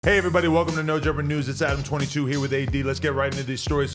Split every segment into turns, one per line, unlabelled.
Hey everybody, welcome to No Jumper News. It's Adam22 here with AD. Let's get right into these stories.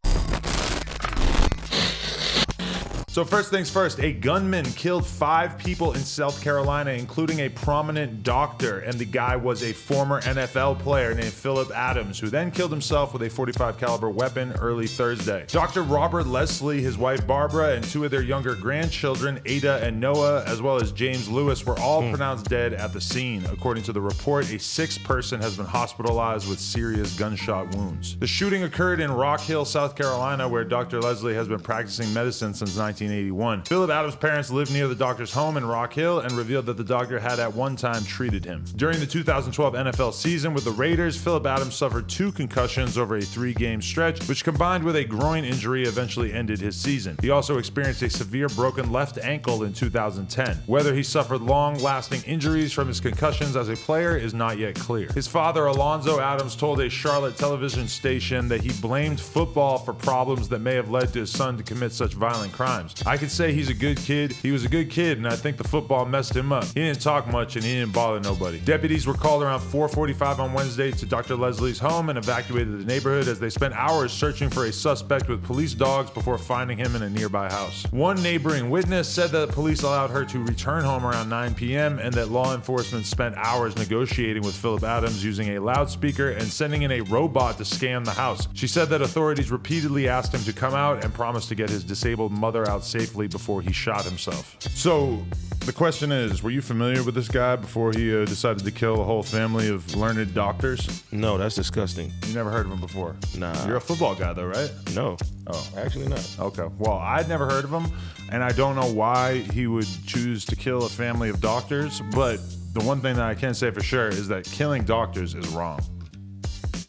So first things first, a gunman killed 5 people in South Carolina, including a prominent doctor, and the guy was a former NFL player named Philip Adams, who then killed himself with a .45 caliber weapon early Thursday. Dr. Robert Leslie, his wife Barbara, and 2 of their younger grandchildren, Ada and Noah, as well as James Lewis, were all pronounced dead at the scene. According to the report, a 6th person has been hospitalized with serious gunshot wounds. The shooting occurred in Rock Hill, South Carolina, where Dr. Leslie has been practicing medicine since 1981. Philip Adams' parents lived near the doctor's home in Rock Hill and revealed that the doctor had at one time treated him. During the 2012 NFL season with the Raiders, Philip Adams suffered 2 concussions over a 3-game stretch, which combined with a groin injury eventually ended his season. He also experienced a severe broken left ankle in 2010. Whether he suffered long-lasting injuries from his concussions as a player is not yet clear. His father, Alonzo Adams, told a Charlotte television station that he blamed football for problems that may have led to his son to commit such violent crimes. I could say he's a good kid. He was a good kid, and I think the football messed him up. He didn't talk much, and he didn't bother nobody. Deputies were called around 4:45 on Wednesday to Dr. Leslie's home and evacuated the neighborhood as they spent hours searching for a suspect with police dogs before finding him in a nearby house. One neighboring witness said that the police allowed her to return home around 9 p.m. and that law enforcement spent hours negotiating with Philip Adams using a loudspeaker and sending in a robot to scan the house. She said that authorities repeatedly asked him to come out and promised to get his disabled mother out safely before he shot himself. So the question is, were you familiar with this guy before he decided to kill a whole family of learned doctors?
No, that's disgusting.
You never heard of him before?
Nah.
You're a football guy though, right?
No.
Oh,
Actually not.
okay. Well, I'd never heard of him, and I don't know why he would choose to kill a family of doctors, but the one thing that I can say for sure is that killing doctors is wrong.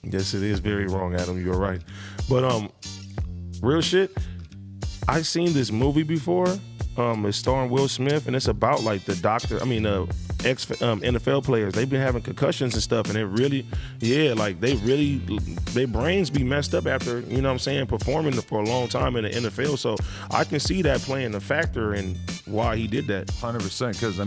Yes, it is very wrong, Adam. You're right. But real shit, I seen this movie before. It's starring Will Smith, and it's about like the doctor. Ex NFL players. They've been having concussions and stuff, and it really, their brains be messed up after, you know what I'm saying, performing for a long time in the NFL. So I can see that playing a factor in why he did that.
100%, because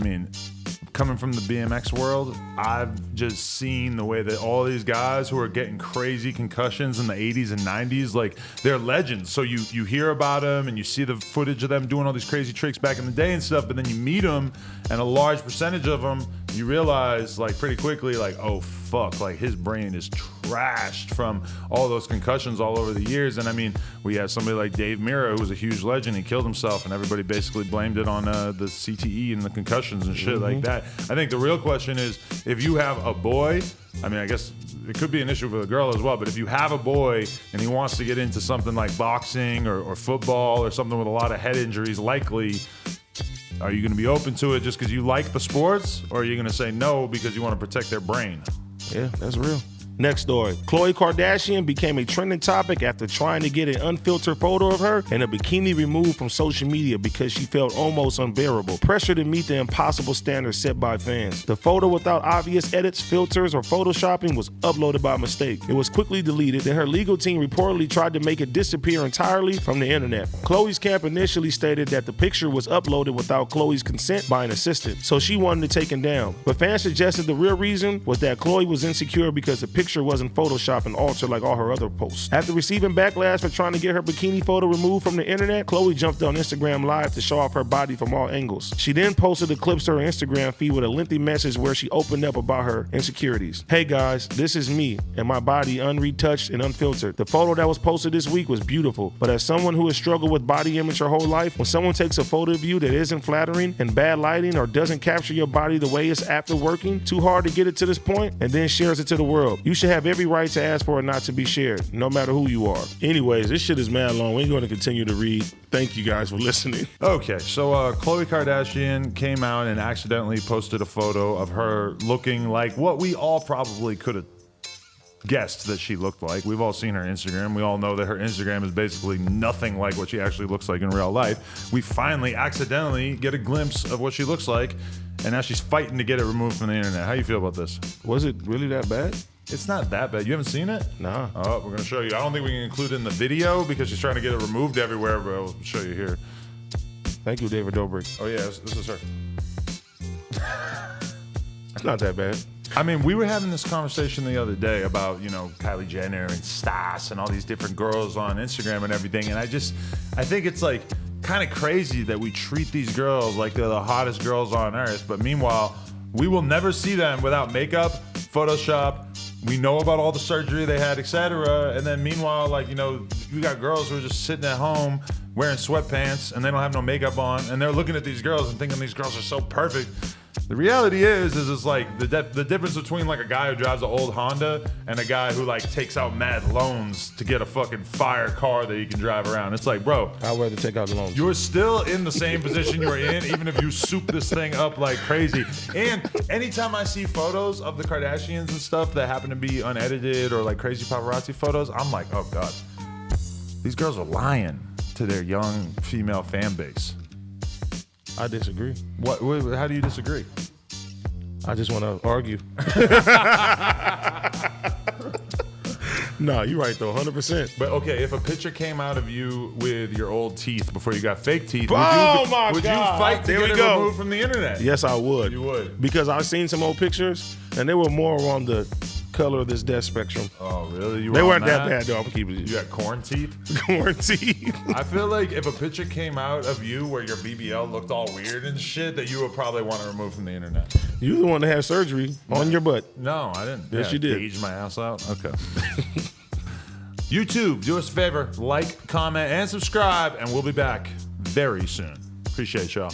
coming from the BMX world, I've just seen the way that all these guys who are getting crazy concussions in the 80s and 90s, like, they're legends. So you hear about them and you see the footage of them doing all these crazy tricks back in the day and stuff, but then you meet them, and a large percentage of them, you realize, like, pretty quickly, like, oh fuck, like, his brain is trashed from all those concussions all over the years. And we had somebody like Dave Mirra, who was a huge legend. He killed himself, and everybody basically blamed it on the CTE and the concussions and shit like that. I think the real question is, if you have a boy, I guess it could be an issue for a girl as well, but if you have a boy and he wants to get into something like boxing or football or something with a lot of head injuries, likely, are you going to be open to it just because you like the sports, or are you going to say no because you want to protect their brain?
Yeah, that's real. Next story. Khloé Kardashian became a trending topic after trying to get an unfiltered photo of her in a bikini removed from social media because she felt almost unbearable. Pressure to meet the impossible standards set by fans. The photo, without obvious edits, filters, or photoshopping, was uploaded by mistake. It was quickly deleted, and her legal team reportedly tried to make it disappear entirely from the internet. Khloé's camp initially stated that the picture was uploaded without Khloé's consent by an assistant, so she wanted it taken down. But fans suggested the real reason was that Khloé was insecure because the picture wasn't photoshopped and altered like all her other posts. After receiving backlash for trying to get her bikini photo removed from the internet, Khloé jumped on Instagram Live to show off her body from all angles. She then posted the clips to her Instagram feed with a lengthy message where she opened up about her insecurities. Hey guys, this is me and my body unretouched and unfiltered. The photo that was posted this week was beautiful, but as someone who has struggled with body image her whole life, when someone takes a photo of you that isn't flattering and bad lighting or doesn't capture your body the way it's after working too hard to get it to this point and then shares it to the world, you should have every right to ask for it not to be shared, no matter who you are. Anyways, this shit is mad long. We're going to continue to read. Thank you guys for listening.
Okay, so Khloé Kardashian came out and accidentally posted a photo of her looking like what we all probably could have guessed that she looked like. We've all seen her Instagram. We all know that her Instagram is basically nothing like what she actually looks like in real life. We finally accidentally get a glimpse of what she looks like, and now she's fighting to get it removed from the internet. How you feel about this?
Was it really that bad?
It's not that bad. You haven't seen it?
Nah.
Oh, we're going to show you. I don't think we can include it in the video because she's trying to get it removed everywhere, but I'll show you here.
Thank you, David Dobrik.
Oh, yeah, this is her.
It's not that bad.
I mean, we were having this conversation the other day about, you know, Kylie Jenner and Stas and all these different girls on Instagram and everything. And I think it's like kind of crazy that we treat these girls like they're the hottest girls on earth. But meanwhile, we will never see them without makeup, Photoshop. We know about all the surgery they had, etc. And then meanwhile, like, you know, we got girls who are just sitting at home wearing sweatpants and they don't have no makeup on. And they're looking at these girls and thinking these girls are so perfect. The reality is it's like the difference between like a guy who drives an old Honda and a guy who like takes out mad loans to get a fucking fire car that he can drive around. It's like, bro,
I'd rather take out the loans.
you're still in the same position you were in, even if you soup this thing up like crazy. And anytime I see photos of the Kardashians and stuff that happen to be unedited or like crazy paparazzi photos, I'm like, oh God, these girls are lying to their young female fan base.
I disagree.
What? How do you disagree?
I just want to argue. Nah, you're right though, 100%.
But okay, if a picture came out of you with your old teeth before you got fake teeth, would you fight to get it removed from the internet?
Yes, I would.
You would?
Because I've seen some old pictures, and they were more on the color of this death spectrum.
Oh, really?
They weren't that bad, though. I'm keeping it.
You got corn teeth?
Corn teeth.
I feel like if a picture came out of you where your BBL looked all weird and shit, that you would probably want to remove from the internet.
You're the one that had surgery on your butt.
No, I didn't.
Yes, you did.
Gauge my ass out? Okay. YouTube, do us a favor, like, comment, and subscribe, and we'll be back very soon. Appreciate y'all.